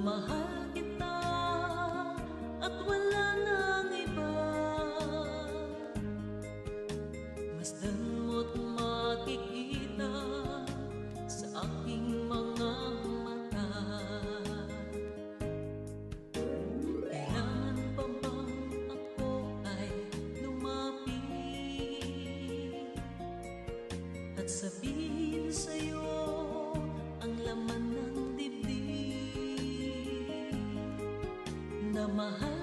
mahal kita at wala nang iba. Masdan mo't makikita sa aking mga mata. Kailangan pa bang ako ay lumapit at sabihin sa'yo ang laman ng dibdib na mahal